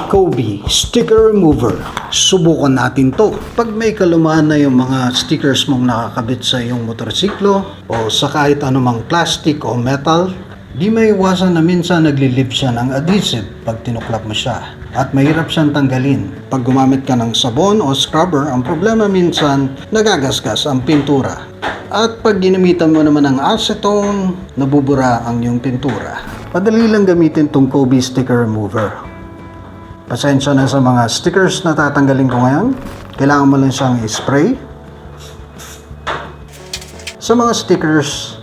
Kobe Sticker Remover. Subukan natin to. Pag may kalumaan na yung mga stickers mong nakakabit sa iyong motorsiklo o sa kahit anumang plastic o metal, di may iwasan na minsan naglilip siya ng adhesive pag tinuklap mo siya. At mahirap siyang tanggalin. Pag gumamit ka ng sabon o scrubber, ang problema minsan nagagasgas ang pintura. At pag ginamitan mo naman ng acetone, nabubura ang iyong pintura. Madali lang gamitin tong Kobe Sticker Remover. Pasensya na sa mga stickers na tatanggalin ko ngayon. Kailangan mo lang siyang i-spray. Sa mga stickers,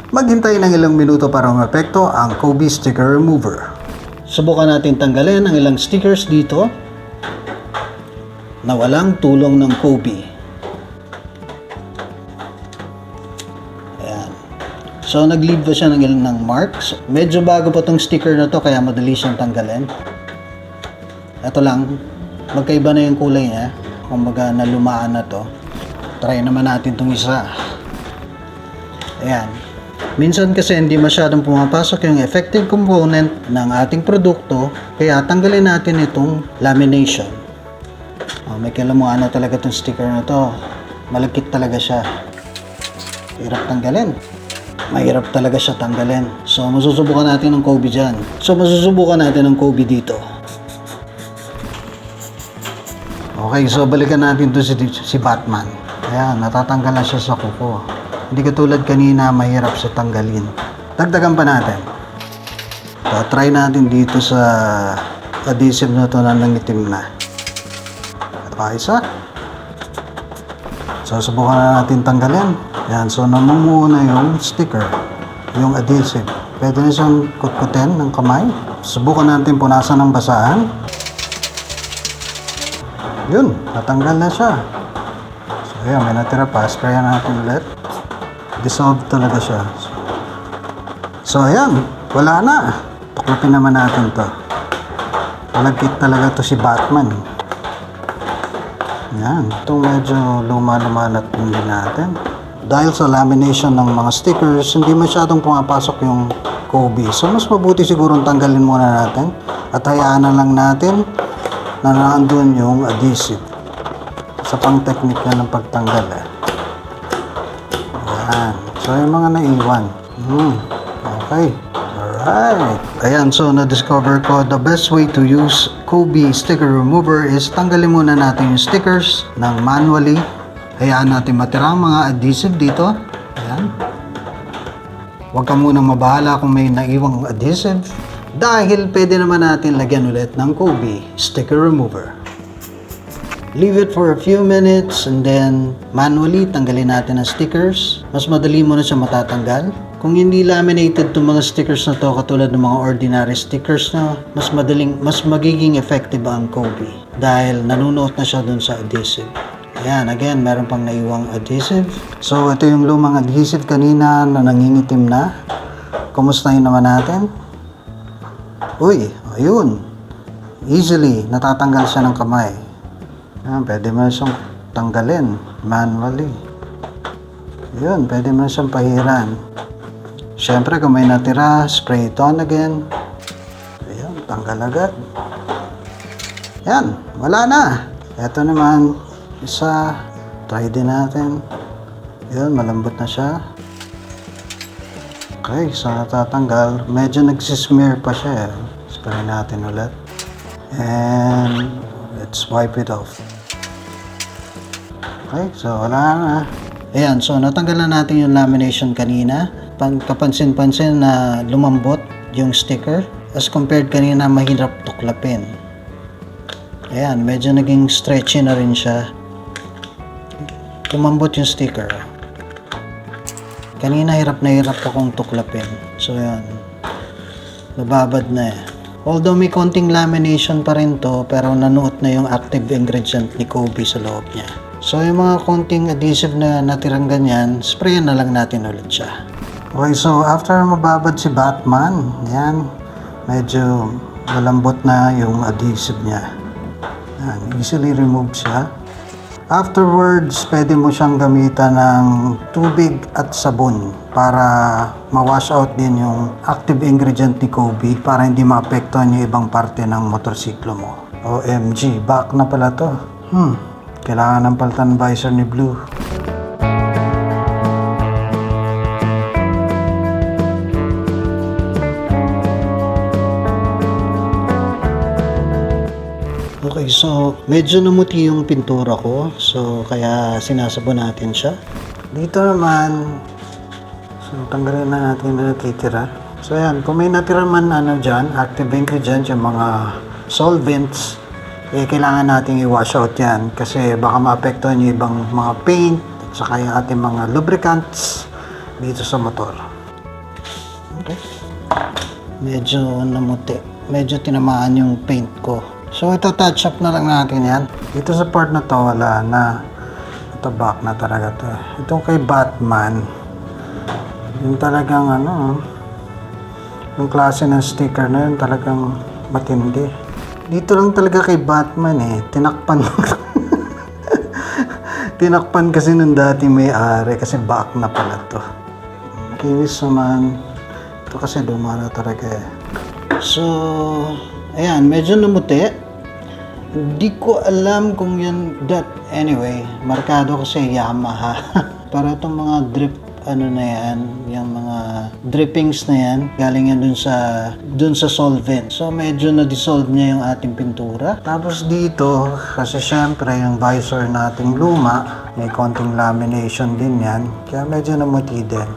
maghintay ng ilang minuto para maepekto ang Kobe Sticker Remover. Subukan natin tanggalin ang ilang stickers dito na walang tulong ng Kobe. Ayan. So, nag-leave ba siya ng ilang marks? Medyo bago pa tong sticker na to, kaya madali siyang tanggalin. Ito lang, magkaiba na yung kulay niya. Kumbaga, nalumaan na to. Try naman natin tong isa. Ayan. Minsan kasi hindi masyadong pumapasok yung effective component ng ating produkto, kaya tanggalin natin itong lamination. May kalamuan na talaga itong sticker na to. Malagkit talaga siya. Hirap tanggalin. Mahirap talaga siya tanggalin. So, masusubukan natin ng Kobe dyan. So, masusubukan natin ng Kobe dito. Okay, so balikan natin to si Batman. Ayan, natatanggal na siya sa kuko. Hindi katulad kanina, mahirap siya tanggalin. Dagdagan pa natin. So, try natin dito sa adhesive na to na nangitim na. Ito pa isa. So, subukan na natin tanggalin. Yan, so namumuna yung sticker, yung adhesive. Pwede na siyang kutkutin ng kamay. Subukan natin punasan ng basahan. Yun, natanggal na siya. So, ayan, may natira pa. Sprayan natin ulit. Dissolve talaga siya. So, ayan, wala na. Tuklapin naman natin to. Malagkit talaga to si Batman. Yan, ito medyo luma-lumanat din natin. Dahil sa lamination ng mga stickers, hindi masyadong pumapasok yung Kobe. So, mas mabuti sigurong tanggalin muna natin at hayaan na lang natin na naandun yung adhesive. Sa pang-technique na ng pagtanggal Ayan. So, yung mga naiwan. Okay. Alright. Ayan, so na-discover ko the best way to use Kobe Sticker Remover is tanggalin muna natin yung stickers ng manually. Hayaan natin matira ang mga adhesive dito. Ayan. Huwag ka munang mabahala kung may naiwang adhesive dahil pwede naman natin lagyan ulit ng Kobe Sticker Remover. Leave it for a few minutes and then manually tanggalin natin ang stickers. Mas madali mo na siya matatanggal. Kung hindi laminated itong mga stickers na to katulad ng mga ordinary stickers na mas magiging effective ang Kobe dahil nanunuot na siya dun sa adhesive. Ayan, again, meron pang naiwang adhesive. So, ito yung lumang adhesive kanina na nangingitim na. Kumustahin naman natin. Uy, ayun. Easily, natatanggal siya ng kamay. Ayan, pwede mo na siyang tanggalin manually. Ayun, pwede mo na siyang pahiran. Siyempre, kung may natira, spray it on again. Ayan, tanggal agad. Ayan, wala na. Ito naman, isa, try din natin. Yun, malambot na siya. Okay, so natatanggal. Medyo nagsismear pa siya. Spray natin ulit. And let's wipe it off. Okay, so wala na. Ayan, so natanggal na natin yung lamination kanina. Kapansin-pansin na lumambot yung sticker. As compared kanina, mahirap tuklapin. Ayan, medyo naging stretchy na rin siya. Lumambot yung sticker. Kanina hirap akong tuklapin. So yan. Nababad na Although may konting lamination pa rin to, pero nanuot na yung active ingredient ni Kobe sa loob niya. So yung mga konting adhesive na natirang ganyan, sprayan na lang natin ulit siya. Okay, so after mababad si Batman, yan, medyo malambot na yung adhesive niya. Yan, easily remove siya. Afterwards, pwede mo siyang gamitan ng tubig at sabon para ma-wash out din yung active ingredient ni Kobe para hindi maapektuhan yung ibang parte ng motorsiklo mo. OMG, back na pala to. Kailangan ng palitan visor ni Blue. Okay, so medyo namuti yung pintura ko. So kaya sinasabon natin siya. Dito naman, so tanggalin na natin na natitira. So ayan, kung may natira man dyan, active ingredient, yung mga solvents, kailangan natin i-wash out yan kasi baka maapektuhan yung ibang mga paint at saka yung ating mga lubricants dito sa motor. Okay. Medyo namuti. Medyo tinamaan yung paint ko. So ito, touch up na lang natin yan. Dito sa part na to, wala na. Ito, back na talaga to. Itong kay Batman, yung talagang yung klase ng sticker na yun talagang matindi. Dito lang talaga kay Batman tinakpan. Tinakpan kasi nung dati may-ari kasi back na pala to. Kinis naman. Ito kasi dumana talaga So, ayan, medyo namuti. Hindi ko alam kung yan anyway, markado ko sa Yamaha. Para itong mga na yan, yung mga drippings na yan, galing yan dun sa solvent. So medyo na-dissolve niya yung ating pintura. Tapos dito, kasi syempre yung visor nating luma, may konting lamination din yan, kaya medyo namuti din.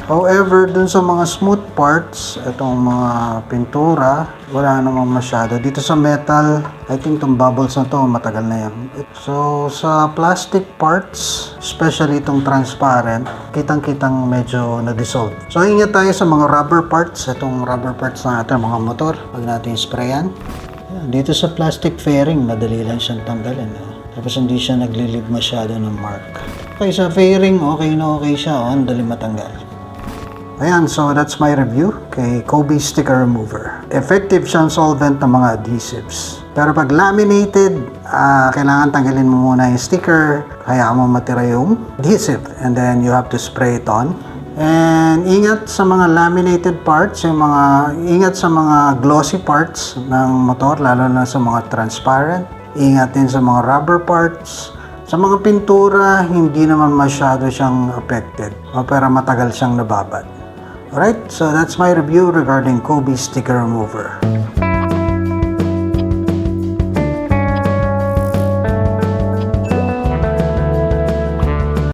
However, dun sa mga smooth parts, itong mga pintura, wala namang masyado. Dito sa metal, I think itong bubbles na to, matagal na yan. So, sa plastic parts, especially itong transparent, kitang-kitang medyo na-dissolve. So, ingat tayo sa mga rubber parts. Itong rubber parts na natin, mga motor, pag natin sprayan. Dito sa plastic fairing, madali lang siyang tanggalin. Tapos hindi siya nagli-leave masyado ng mark. Okay, sa fairing, okay na okay siya. Ang dali matanggal. Ayan, so that's my review kay Kobe Sticker Remover. Effective siyang solvent ng mga adhesives. Pero pag laminated, kailangan tanggalin mo muna yung sticker, hayaan mo matira yung adhesive, and then you have to spray it on. And ingat sa mga laminated parts, ingat sa mga glossy parts ng motor, lalo na sa mga transparent. Ingat din sa mga rubber parts. Sa mga pintura, hindi naman masyado siyang affected, pero matagal siyang nababad. Alright, so that's my review regarding Kobe Sticker Remover.